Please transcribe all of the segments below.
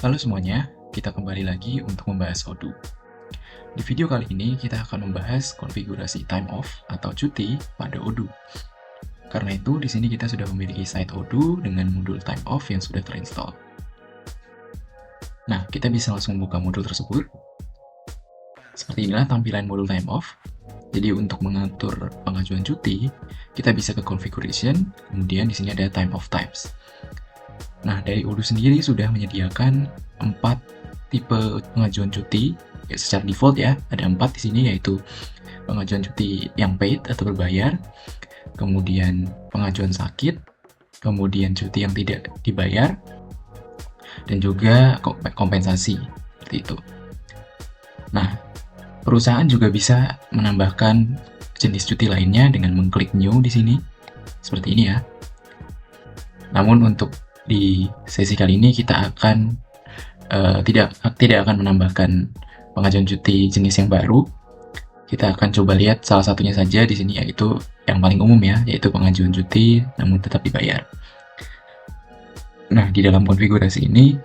Halo semuanya, kita kembali lagi untuk membahas Odoo. Di video kali ini kita akan membahas konfigurasi time off atau cuti pada Odoo. Karena itu di sini kita sudah memiliki site Odoo dengan modul time off yang sudah terinstall. Nah, kita bisa langsung buka modul tersebut. Seperti inilah tampilan modul time off. Jadi untuk mengatur pengajuan cuti, kita bisa ke configuration, kemudian di sini ada time off times. Nah, dari Odoo sendiri sudah menyediakan 4 tipe pengajuan cuti ya, secara default ya. Ada 4 di sini, yaitu pengajuan cuti yang paid atau berbayar, kemudian pengajuan sakit, kemudian cuti yang tidak dibayar, dan juga kompensasi seperti itu. Nah, perusahaan juga bisa menambahkan jenis cuti lainnya dengan mengklik new di sini seperti ini ya. Namun untuk di sesi kali ini kita akan tidak akan menambahkan pengajuan cuti jenis yang baru. Kita akan coba lihat salah satunya saja di sini, yaitu yang paling umum ya, yaitu pengajuan cuti namun tetap dibayar. Nah, di dalam konfigurasi ini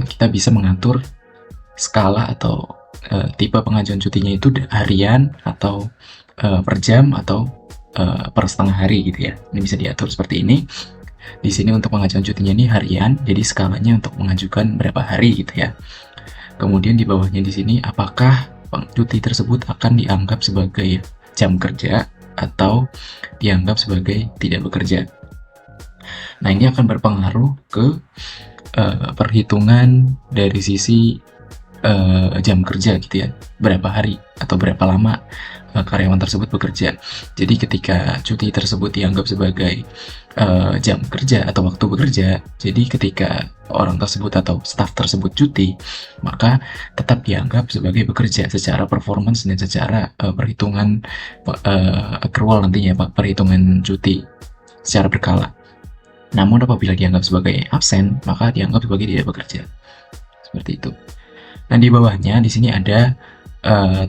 kita bisa mengatur skala atau tipe pengajuan cutinya itu harian atau per jam atau per setengah hari gitu ya. Ini bisa diatur seperti ini. Di sini untuk pengajuan cutinya ini harian, jadi skalanya untuk mengajukan berapa hari gitu ya. Kemudian di bawahnya di sini apakah cuti tersebut akan dianggap sebagai jam kerja atau dianggap sebagai tidak bekerja. Nah, ini akan berpengaruh ke perhitungan dari sisi jam kerja gitu ya, berapa hari atau berapa lama karyawan tersebut bekerja. Jadi ketika cuti tersebut dianggap sebagai jam kerja atau waktu bekerja, jadi ketika orang tersebut atau staf tersebut cuti, maka tetap dianggap sebagai bekerja secara performance dan secara perhitungan accrual nantinya, perhitungan cuti secara berkala. Namun apabila dianggap sebagai absen, maka dianggap sebagai tidak bekerja. Seperti itu. Nah, di bawahnya di sini ada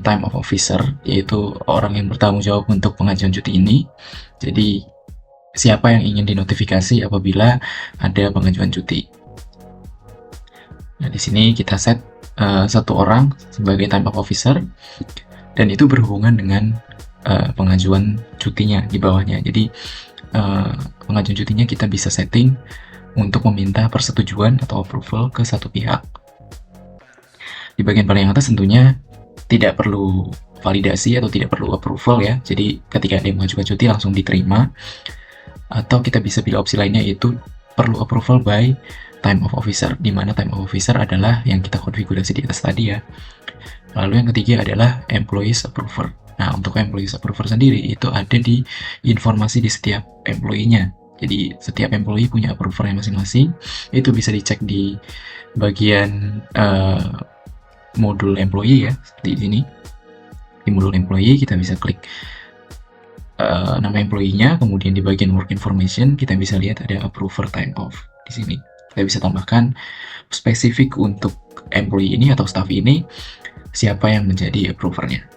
time of officer, yaitu orang yang bertanggung jawab untuk pengajuan cuti ini. Jadi siapa yang ingin dinotifikasi apabila ada pengajuan cuti. Nah, di sini kita set satu orang sebagai time of officer, dan itu berhubungan dengan pengajuan cutinya di bawahnya. Jadi pengajuan cutinya kita bisa setting untuk meminta persetujuan atau approval ke satu pihak. Di bagian paling atas tentunya tidak perlu validasi atau tidak perlu approval ya. Jadi ketika ada yang mengajukan cuti langsung diterima. Atau kita bisa pilih opsi lainnya, yaitu perlu approval by time of officer, di mana time of officer adalah yang kita konfigurasi di atas tadi ya. Lalu yang ketiga adalah employees approver. Nah, untuk employees approver sendiri itu ada di informasi di setiap employee-nya. Jadi setiap employee punya approvernya masing-masing. Itu bisa dicek di bagian modul employee ya, seperti ini. Di modul employee kita bisa klik nama employee-nya, kemudian di bagian work information kita bisa lihat ada approver time off di sini. Kita bisa tambahkan spesifik untuk employee ini atau staff ini siapa yang menjadi approvernya.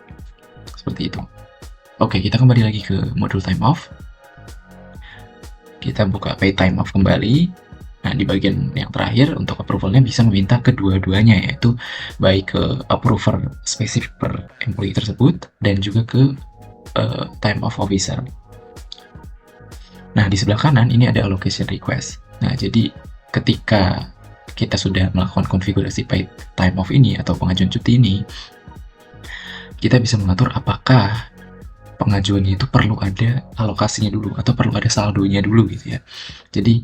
Seperti itu. Oke, kita kembali lagi ke modul time off. Kita buka pay time off kembali. Nah, di bagian yang terakhir untuk approvalnya bisa meminta kedua-duanya, yaitu baik ke approver spesifik per employee tersebut dan juga ke time of officer. Nah, di sebelah kanan ini ada allocation request. Nah, jadi ketika kita sudah melakukan konfigurasi paid time off ini atau pengajuan cuti ini, kita bisa mengatur apakah pengajuannya itu perlu ada alokasinya dulu atau perlu ada saldonya dulu gitu ya. Jadi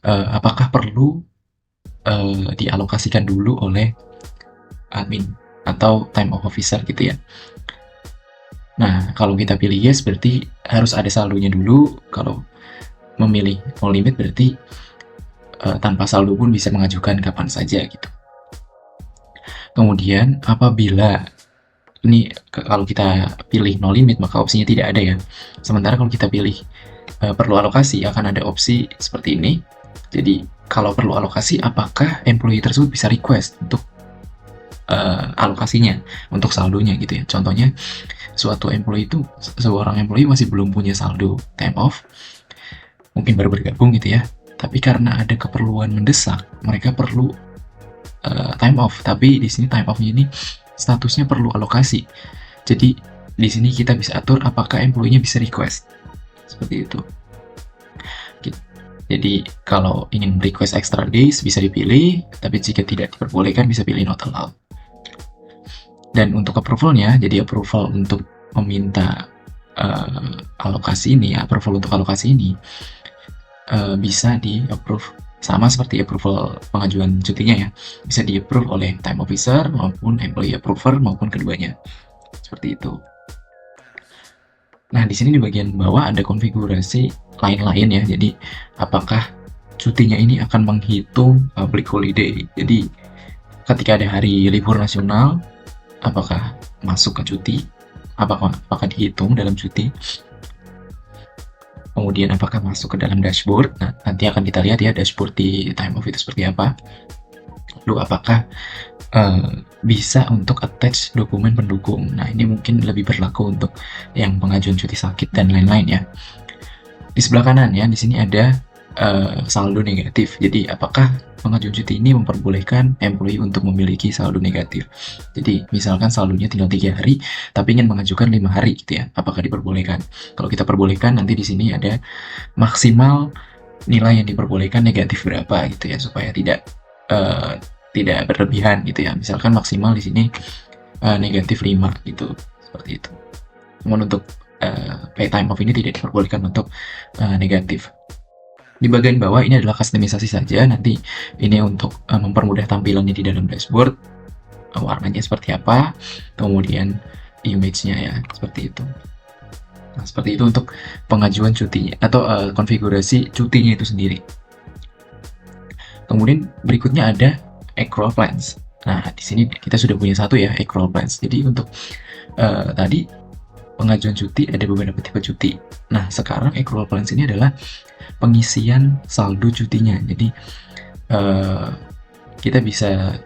apakah perlu dialokasikan dulu oleh admin atau time of officer gitu ya. Nah, kalau kita pilih yes berarti harus ada saldonya dulu. Kalau memilih no limit berarti tanpa saldo pun bisa mengajukan kapan saja gitu. Kemudian apabila ini kalau kita pilih no limit maka opsinya tidak ada ya. Sementara kalau kita pilih perlu alokasi akan ada opsi seperti ini. Jadi kalau perlu alokasi, apakah employee tersebut bisa request untuk alokasinya, untuk saldonya gitu ya. Contohnya seorang employee masih belum punya saldo time off, mungkin baru bergabung gitu ya, Tapi karena ada keperluan mendesak, mereka perlu time off. Tapi di sini time off-nya ini statusnya perlu alokasi. Jadi di sini kita bisa atur apakah employee-nya bisa request. Seperti itu. Jadi kalau ingin request extra days bisa dipilih, tapi jika tidak diperbolehkan bisa pilih not allowed. Dan untuk approval-nya, jadi approval untuk meminta alokasi ini, approval untuk alokasi ini bisa di-approve sama seperti approval pengajuan cutinya ya. Bisa di-approve oleh time officer maupun employee approver maupun keduanya. Seperti itu. Nah, di sini di bagian bawah ada konfigurasi lain-lain ya. Jadi, apakah cutinya ini akan menghitung public holiday. Jadi, ketika ada hari libur nasional, apakah masuk ke cuti? Apakah dihitung dalam cuti? Kemudian apakah masuk ke dalam dashboard? Nah, nanti akan kita lihat ya dashboard di time off itu seperti apa. Lalu apakah bisa untuk attach dokumen pendukung. Nah, ini mungkin lebih berlaku untuk yang pengajuan cuti sakit dan lain-lain ya. Di sebelah kanan ya, di sini ada saldo negatif. Jadi, apakah pengajuan cuti ini memperbolehkan employee untuk memiliki saldo negatif? Jadi, misalkan saldonya tinggal 3 hari, tapi ingin mengajukan 5 hari gitu ya. Apakah diperbolehkan? Kalau kita perbolehkan, nanti di sini ada maksimal nilai yang diperbolehkan negatif berapa gitu ya, supaya tidak berlebihan gitu ya. Misalkan maksimal di sini negatif 5 gitu, seperti itu. Namun untuk pay time off ini tidak diperbolehkan untuk negatif. Di bagian bawah ini adalah customisasi saja. Nanti ini untuk mempermudah tampilannya di dalam dashboard, warnanya seperti apa, kemudian image-nya ya, seperti itu. Nah, seperti itu untuk pengajuan cutinya atau konfigurasi cutinya itu sendiri. Kemudian berikutnya ada accrual plans. Nah, di sini kita sudah punya satu ya, accrual plans. Jadi untuk tadi pengajuan cuti ada beberapa tipe cuti. Nah, sekarang accrual plans ini adalah pengisian saldo cutinya. Jadi kita bisa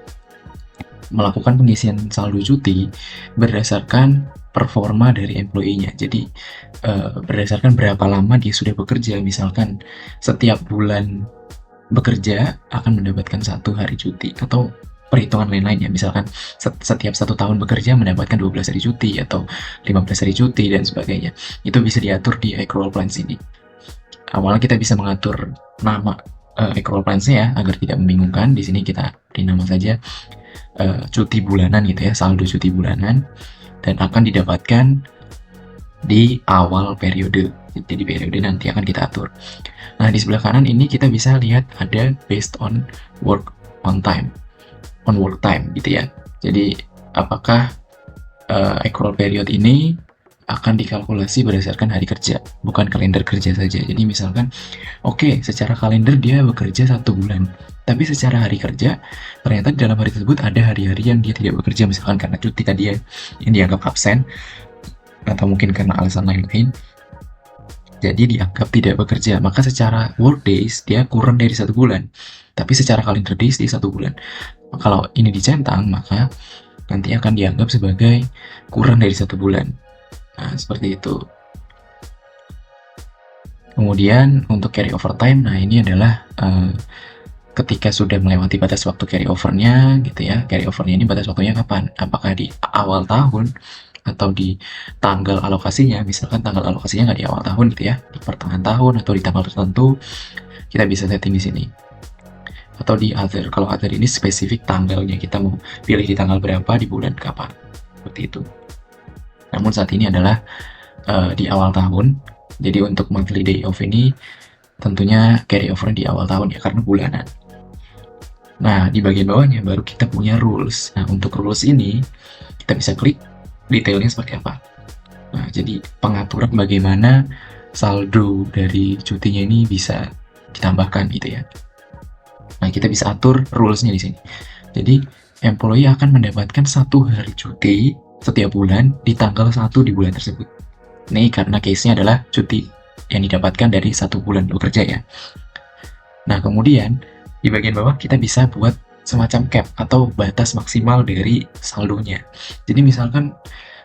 melakukan pengisian saldo cuti berdasarkan performa dari employee-nya. Jadi berdasarkan berapa lama dia sudah bekerja. Misalkan setiap bulan bekerja akan mendapatkan 1 hari cuti, atau perhitungan lain-lain ya, misalkan setiap 1 tahun bekerja mendapatkan 12 hari cuti atau 15 hari cuti dan sebagainya. Itu bisa diatur di accrual plans ini. Awalnya kita bisa mengatur nama accrual plans-nya ya, agar tidak membingungkan. Di sini kita beri nama saja cuti bulanan gitu ya, saldo cuti bulanan, dan akan didapatkan di awal periode. Jadi periode nanti akan kita atur. Nah, di sebelah kanan ini kita bisa lihat ada based on work time gitu ya. Jadi apakah accrual period ini akan dikalkulasi berdasarkan hari kerja, bukan kalender kerja saja. Jadi misalkan secara kalender dia bekerja 1 bulan, tapi secara hari kerja ternyata di dalam hari tersebut ada hari-hari yang dia tidak bekerja, misalkan karena cuti tadi ya, yang dianggap absen atau mungkin karena alasan lain-lain, jadi dianggap tidak bekerja. Maka secara work days dia kurang dari 1 bulan, tapi secara calendar days dia 1 bulan. Kalau ini dicentang, maka nanti akan dianggap sebagai kurang dari 1 bulan. Nah, seperti itu. Kemudian untuk carry over time, nah ini adalah ketika sudah melewati batas waktu carry over-nya gitu ya. Carry over-nya ini batas waktunya kapan? Apakah di awal tahun atau di tanggal alokasinya? Misalkan tanggal alokasinya nggak di awal tahun gitu ya, di pertengahan tahun atau di tanggal tertentu, kita bisa setting di sini. Atau di other. Kalau other ini spesifik tanggalnya, kita mau pilih di tanggal berapa, di bulan kapan, seperti itu. Namun saat ini adalah di awal tahun. Jadi untuk monthly day off ini tentunya carry over di awal tahun ya, karena bulanan. Nah, di bagian bawahnya baru kita punya rules. Nah, untuk rules ini kita bisa klik detailnya seperti apa. Nah, jadi pengaturan bagaimana saldo dari cutinya ini bisa ditambahkan gitu ya. Nah, kita bisa atur rules-nya di sini. Jadi, employee akan mendapatkan 1 hari cuti setiap bulan di tanggal 1 di bulan tersebut. Ini karena case-nya adalah cuti yang didapatkan dari 1 bulan bekerja ya. Nah, kemudian di bagian bawah kita bisa buat semacam cap atau batas maksimal dari saldonya. Jadi misalkan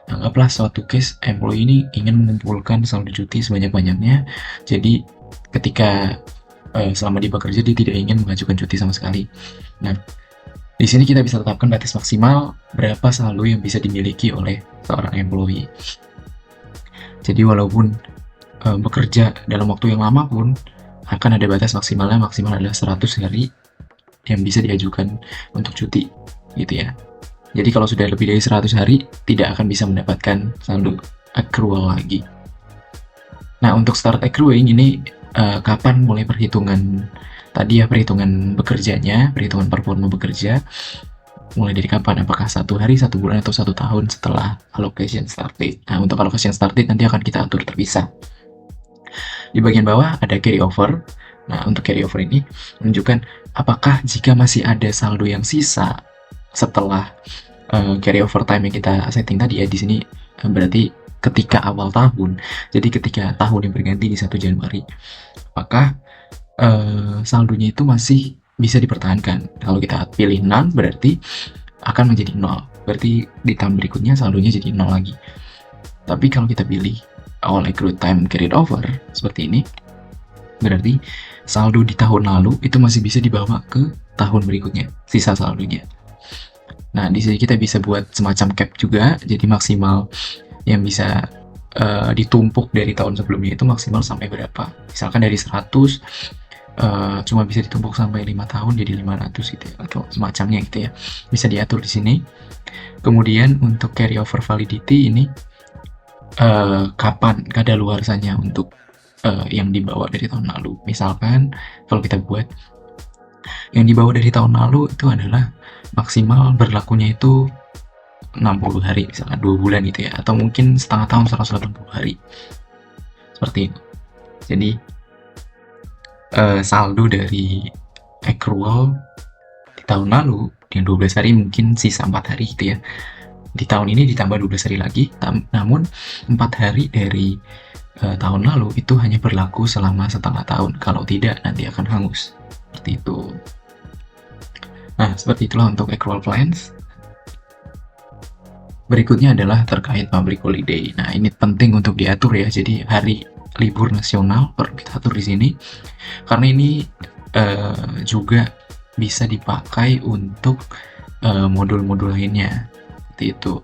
anggaplah suatu case employee ini ingin mengumpulkan saldo cuti sebanyak-banyaknya. Jadi ketika selama dia bekerja dia tidak ingin mengajukan cuti sama sekali. Nah, di sini kita bisa tetapkan batas maksimal berapa saldo yang bisa dimiliki oleh seorang employee. Jadi walaupun bekerja dalam waktu yang lama pun akan ada batas maksimalnya, maksimal adalah 100 hari yang bisa diajukan untuk cuti gitu ya. Jadi kalau sudah lebih dari 100 hari tidak akan bisa mendapatkan saldo accrual lagi. Nah, untuk start accruing ini kapan mulai perhitungan tadi ya, perhitungan bekerjanya, perhitungan performa bekerja, mulai dari kapan? Apakah 1 hari, 1 bulan, atau 1 tahun setelah allocation start date? Nah, untuk allocation start date nanti akan kita atur terpisah. Di bagian bawah ada carry over. Nah, untuk carry over ini menunjukkan apakah jika masih ada saldo yang sisa setelah carry over time yang kita setting tadi ya, di sini berarti ketika awal tahun, jadi ketika tahun yang berganti di 1 Januari, apakah saldonya itu masih bisa dipertahankan. Kalau kita pilih none berarti akan menjadi 0, berarti di tahun berikutnya saldonya jadi 0 lagi. Tapi kalau kita pilih all accrued time carried over seperti ini, berarti saldo di tahun lalu itu masih bisa dibawa ke tahun berikutnya, sisa saldonya. Nah, di sini kita bisa buat semacam cap juga, jadi maksimal yang bisa ditumpuk dari tahun sebelumnya itu maksimal sampai berapa. Misalkan dari 100 cuma bisa ditumpuk sampai 5 tahun jadi 500 gitu ya, atau semacamnya gitu ya. Bisa diatur di sini. Kemudian untuk carry over validity ini kapan kadaluarsanya untuk yang dibawa dari tahun lalu. Misalkan kalau kita buat yang dibawa dari tahun lalu itu adalah maksimal berlakunya itu 60 hari, misalkan 2 bulan gitu ya, atau mungkin setengah tahun 180 hari. Seperti itu. Jadi saldo dari accrual di tahun lalu yang 12 hari mungkin sisa 4 hari gitu ya. Di tahun ini ditambah 12 hari lagi, namun 4 hari dari tahun lalu itu hanya berlaku selama setengah tahun. Kalau tidak nanti akan hangus. Seperti itu. Nah, seperti itulah untuk accrual plans. Berikutnya adalah terkait public holiday. Nah, ini penting untuk diatur ya. Jadi hari libur nasional perlu kita atur di sini. Karena ini juga bisa dipakai untuk modul-modul lainnya. Seperti itu.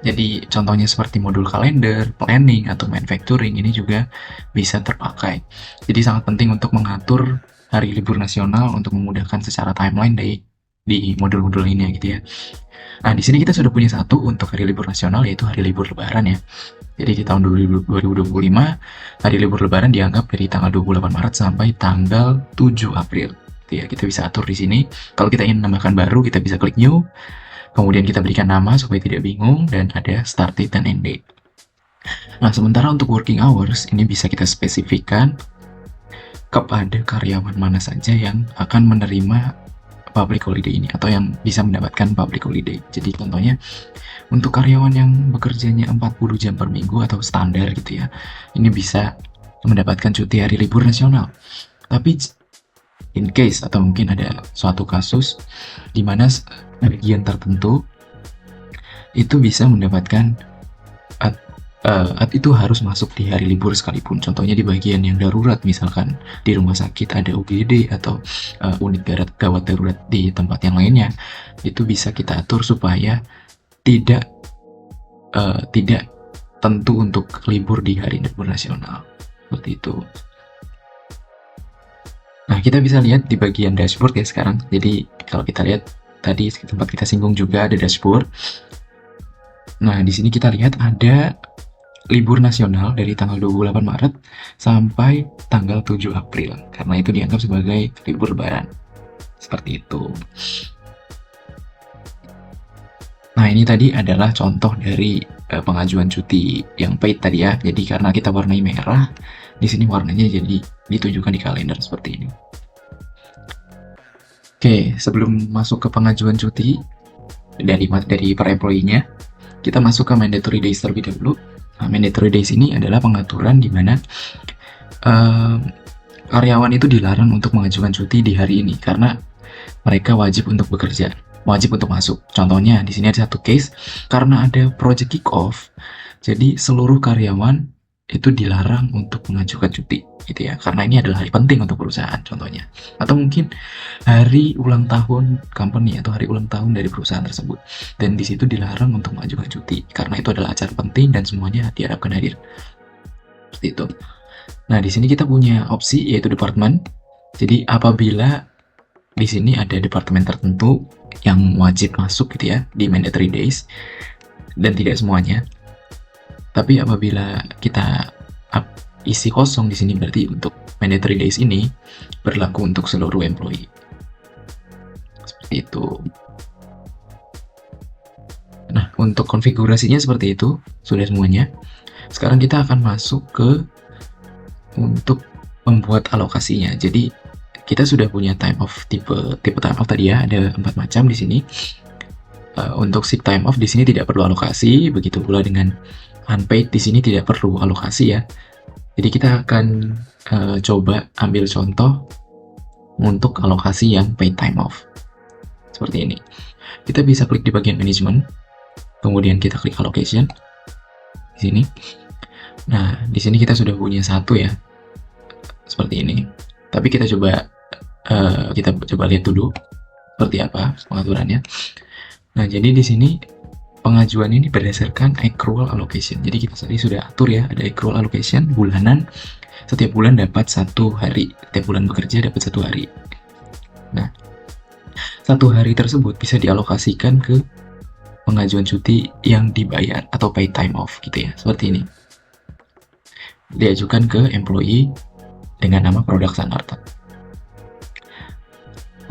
Jadi contohnya seperti modul kalender, planning, atau manufacturing ini juga bisa terpakai. Jadi sangat penting untuk mengatur hari libur nasional untuk memudahkan secara timeline di modul-modul ini ya gitu ya. Nah, di sini kita sudah punya satu untuk hari libur nasional, yaitu hari libur lebaran ya. Jadi di tahun 2025, hari libur lebaran dianggap dari tanggal 28 Maret sampai tanggal 7 April. Gitu ya, kita bisa atur di sini. Kalau kita ingin menambahkan baru, kita bisa klik new. Kemudian kita berikan nama supaya tidak bingung, dan ada start date dan end date. Nah, sementara untuk working hours, ini bisa kita spesifikkan kepada karyawan mana saja yang akan menerima public holiday ini, atau yang bisa mendapatkan public holiday. Jadi contohnya untuk karyawan yang bekerjanya 40 jam per minggu atau standar gitu ya, ini bisa mendapatkan cuti hari libur nasional. Tapi in case atau mungkin ada suatu kasus di mana bagian tertentu itu bisa mendapatkan itu harus masuk di hari libur sekalipun. Contohnya di bagian yang darurat, misalkan di rumah sakit ada UGD atau unit gawat darurat di tempat yang lainnya, itu bisa kita atur supaya tidak tentu untuk libur di hari libur nasional. Seperti itu. Nah, kita bisa lihat di bagian dashboard ya sekarang. Jadi kalau kita lihat tadi tempat kita singgung juga ada dashboard. Nah, di sini kita lihat ada libur nasional dari tanggal 28 Maret sampai tanggal 7 April. Karena itu dianggap sebagai libur lebaran. Seperti itu. Nah, ini tadi adalah contoh dari pengajuan cuti yang paid tadi ya. Jadi karena kita warnai merah, di sini warnanya jadi ditunjukkan di kalender seperti ini. Oke, sebelum masuk ke pengajuan cuti dari per employee-nya, kita masuk ke mandatory days terlebih dahulu. Nah, mandatory days ini adalah pengaturan di mana karyawan itu dilarang untuk mengajukan cuti di hari ini karena mereka wajib untuk bekerja, wajib untuk masuk. Contohnya di sini ada satu case karena ada project kick off, jadi seluruh karyawan itu dilarang untuk mengajukan cuti gitu ya, karena ini adalah hari penting untuk perusahaan contohnya, atau mungkin hari ulang tahun company atau hari ulang tahun dari perusahaan tersebut, dan di situ dilarang untuk mengajukan cuti karena itu adalah acara penting dan semuanya diharapkan hadir seperti itu. Nah, di sini kita punya opsi yaitu departemen. Jadi apabila di sini ada departemen tertentu yang wajib masuk gitu ya di mandatory days, dan tidak semuanya. Tapi apabila kita isi kosong di sini, berarti untuk mandatory days ini berlaku untuk seluruh employee. Seperti itu. Nah, untuk konfigurasinya seperti itu, sudah semuanya. Sekarang kita akan masuk ke untuk membuat alokasinya. Jadi kita sudah punya time off, tipe time off tadi ya, ada 4 macam di sini. Untuk sick time off di sini tidak perlu alokasi, begitu pula dengan unpaid di sini tidak perlu alokasi ya. Jadi kita akan coba ambil contoh untuk alokasi yang paid time off. Seperti ini. Kita bisa klik di bagian management, kemudian kita klik allocation di sini. Nah, di sini kita sudah punya satu ya, seperti ini. Tapi kita coba lihat dulu seperti apa pengaturannya. Nah, jadi di sini pengajuan ini berdasarkan accrual allocation. Jadi kita tadi sudah atur ya, ada accrual allocation bulanan. Setiap bulan dapat 1 hari, setiap bulan bekerja dapat 1 hari. Nah, 1 hari tersebut bisa dialokasikan ke pengajuan cuti yang dibayar atau paid time off gitu ya, seperti ini. Diajukan ke employee dengan nama Product Sanarta.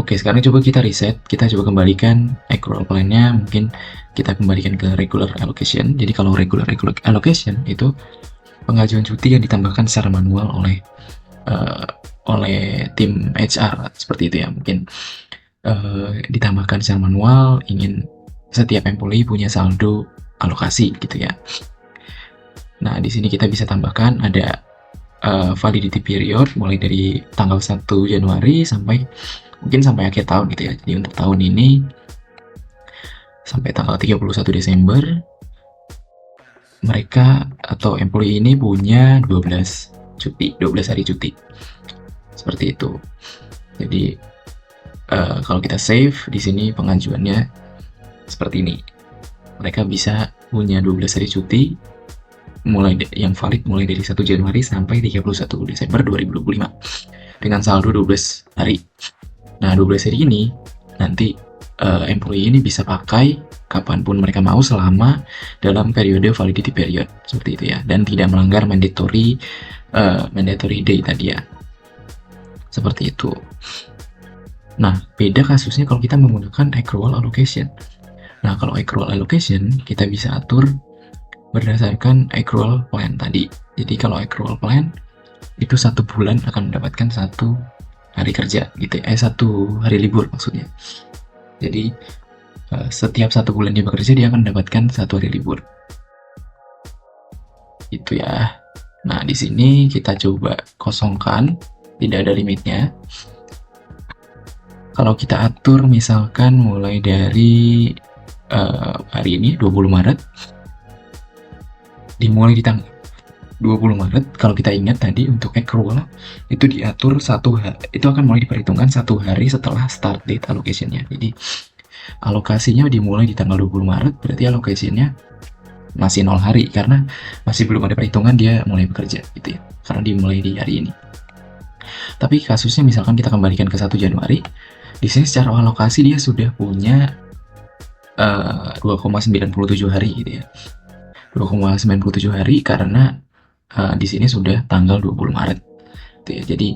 Oke, sekarang coba kita reset, kita coba kembalikan accrual plan-nya, mungkin kita kembalikan ke regular allocation. Jadi kalau regular allocation itu pengajuan cuti yang ditambahkan secara manual oleh tim HR seperti itu ya, mungkin ditambahkan secara manual, ingin setiap employee punya saldo alokasi gitu ya. Nah, di sini kita bisa tambahkan ada validity period mulai dari tanggal 1 Januari sampai akhir tahun gitu ya. Jadi untuk tahun ini sampai tanggal 31 Desember mereka atau employee ini punya 12 hari cuti. Seperti itu. Jadi kalau kita save di sini pengajuannya seperti ini. Mereka bisa punya 12 hari cuti yang valid mulai dari 1 Januari sampai 31 Desember 2025 dengan saldo 12 hari. Nah, 12 hari ini nanti employee ini bisa pakai kapanpun mereka mau selama dalam periode validity period seperti itu ya, dan tidak melanggar mandatory day tadi ya, seperti itu. Nah, beda kasusnya kalau kita menggunakan accrual allocation. Nah, kalau accrual allocation kita bisa atur berdasarkan accrual plan tadi. Jadi kalau accrual plan itu 1 bulan akan mendapatkan 1 hari kerja gitu ya, 1 hari libur maksudnya. Jadi setiap 1 bulan dia bekerja dia akan mendapatkan 1 hari libur. Itu ya. Nah, di sini kita coba kosongkan, tidak ada limitnya. Kalau kita atur misalkan mulai dari hari ini 20 Maret dimulai di tanggal 20 Maret, kalau kita ingat tadi untuk accrual itu diatur 1 hari, itu akan mulai diperhitungkan 1 hari setelah start date allocation-nya. Jadi alokasinya dimulai di tanggal 20 Maret, berarti alokasinya masih 0 hari karena masih belum ada perhitungan dia mulai bekerja gitu ya, karena dimulai di hari ini. Tapi kasusnya misalkan kita kembalikan ke 1 Januari, di sini secara alokasi dia sudah punya 2,97 hari gitu ya. 2,97 hari karena di sini sudah tanggal 20 Maret gitu ya. Jadi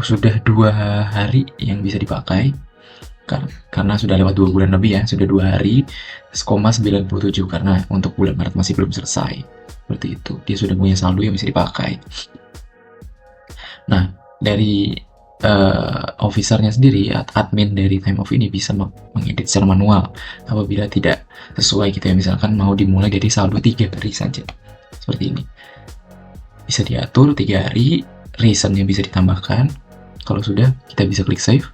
sudah 2 hari yang bisa dipakai karena sudah lewat 2 bulan lebih ya, sudah 2 hari 97 karena untuk bulan Maret masih belum selesai. Seperti itu. Dia sudah punya saldo yang bisa dipakai. Nah, dari officernya sendiri, admin dari time off ini bisa mengedit secara manual apabila tidak sesuai gitu ya, misalkan mau dimulai dari saldo 3 hari saja seperti ini, bisa diatur 3 hari, reason yang bisa ditambahkan. Kalau sudah, kita bisa klik save.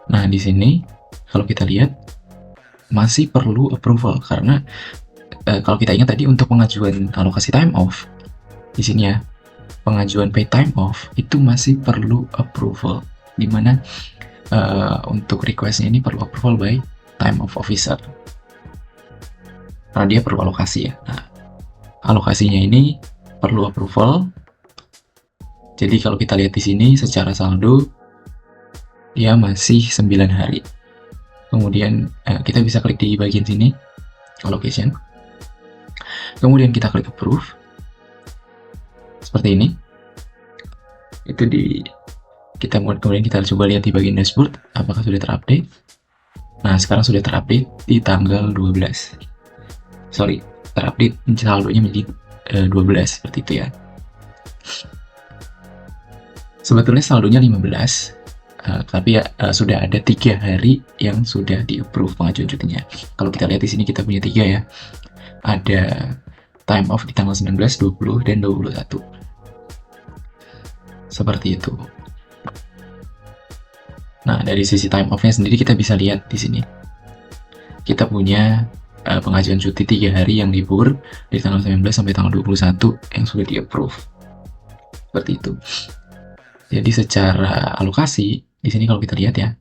Nah, di sini kalau kita lihat masih perlu approval karena kalau kita ingat tadi untuk pengajuan alokasi time off, di sini ya, pengajuan paid time off itu masih perlu approval, dimana untuk requestnya ini perlu approval by time off officer, karena dia perlu alokasi ya. Nah, alokasinya ini perlu approval. Jadi kalau kita lihat di sini secara saldo dia masih 9 hari. Kemudian kita bisa klik di bagian sini allocation. Kemudian kita klik approve. Seperti ini. Itu kemudian kita coba lihat di bagian dashboard apakah sudah terupdate. Nah, sekarang sudah terupdate di tanggal 12. Terupdate saldonya menjadi 12 seperti itu ya. Sebetulnya saldonya 15, tapi ya sudah ada 3 hari yang sudah di-approve pengajuan cutinya. Kalau kita lihat di sini kita punya 3 ya. Ada time off di tanggal 19, 20, dan 21. Seperti itu. Nah, dari sisi time off-nya sendiri kita bisa lihat di sini. Kita punya pengajuan cuti 3 hari yang libur dari tanggal 19 sampai tanggal 21 yang sudah di-approve. Seperti itu. Jadi secara alokasi di sini kalau kita lihat ya,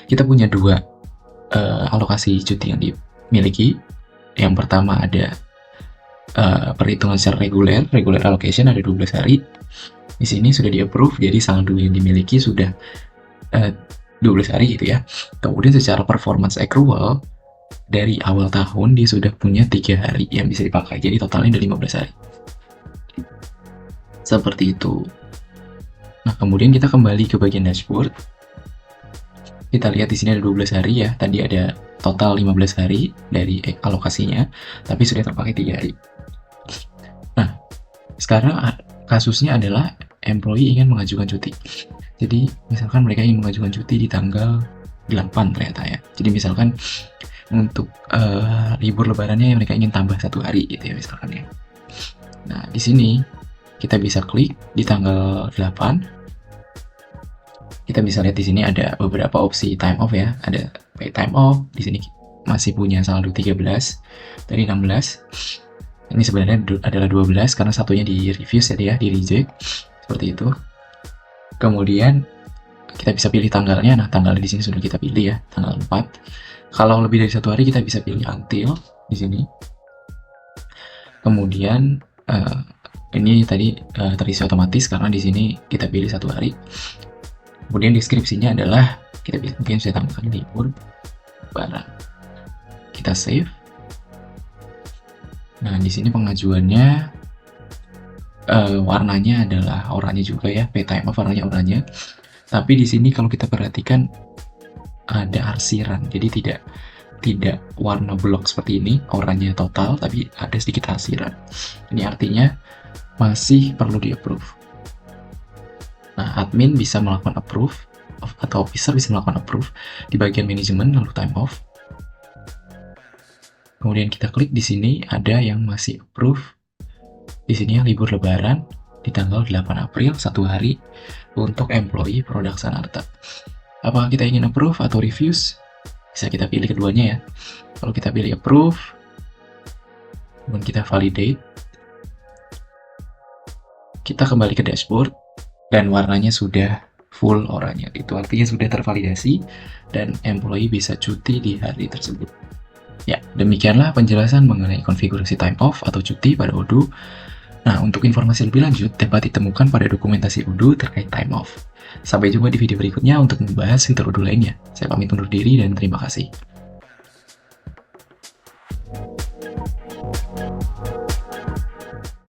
kita punya 2 alokasi cuti yang dimiliki. Yang pertama ada perhitungan secara regular allocation ada 12 hari. Di sini sudah di-approve, jadi saldo yang dimiliki sudah 12 hari gitu ya. Kemudian secara performance accrual dari awal tahun dia sudah punya 3 hari yang bisa dipakai, jadi totalnya ada 15 hari. Seperti itu. Nah, kemudian kita kembali ke bagian dashboard. Kita lihat di sini ada 12 hari ya. Tadi ada total 15 hari dari alokasinya, tapi sudah terpakai 3 hari. Nah, sekarang kasusnya adalah employee ingin mengajukan cuti. Jadi, misalkan mereka ingin mengajukan cuti di tanggal 8 ternyata ya. Jadi, misalkan untuk libur lebarannya mereka ingin tambah 1 hari gitu ya misalkan ya. Nah, di sini kita bisa klik di tanggal 8. Kita bisa lihat di sini ada beberapa opsi time off ya. Ada pay time off. Di sini masih punya saldo 13 dari 16. Ini sebenarnya adalah 12 karena satunya di refuse ya, di reject. Seperti itu. Kemudian kita bisa pilih tanggalnya. Nah, tanggalnya di sini sudah kita pilih ya, tanggal 4. Kalau lebih dari 1 hari kita bisa pilih until di sini. Kemudian ini tadi terisi otomatis karena di sini kita pilih 1 hari. Kemudian deskripsinya adalah kita mungkin saya tambahkan libur barang. Kita save. Nah, di sini pengajuannya warnanya adalah oranye juga ya, pay time off warnanya oranye. Tapi di sini kalau kita perhatikan ada arsiran, jadi tidak warna blok seperti ini, oranye total, tapi ada sedikit arsiran. Ini artinya masih perlu di-approve. Nah, admin bisa melakukan approve, atau officer bisa melakukan approve di bagian manajemen lalu time off. Kemudian kita klik di sini ada yang masih approve. Di sini libur lebaran di tanggal 8 April 1 hari untuk employee produk Sanarta. Apakah kita ingin approve atau refuse? Bisa kita pilih keduanya ya. Kalau kita pilih approve, kemudian kita validate, kita kembali ke dashboard dan warnanya sudah full oranye. Itu artinya sudah tervalidasi dan employee bisa cuti di hari tersebut. Ya, demikianlah penjelasan mengenai konfigurasi time off atau cuti pada Odoo. Nah, untuk informasi lebih lanjut dapat ditemukan pada dokumentasi Odoo terkait time off. Sampai jumpa di video berikutnya untuk membahas fitur Odoo lainnya. Saya pamit undur diri dan terima kasih.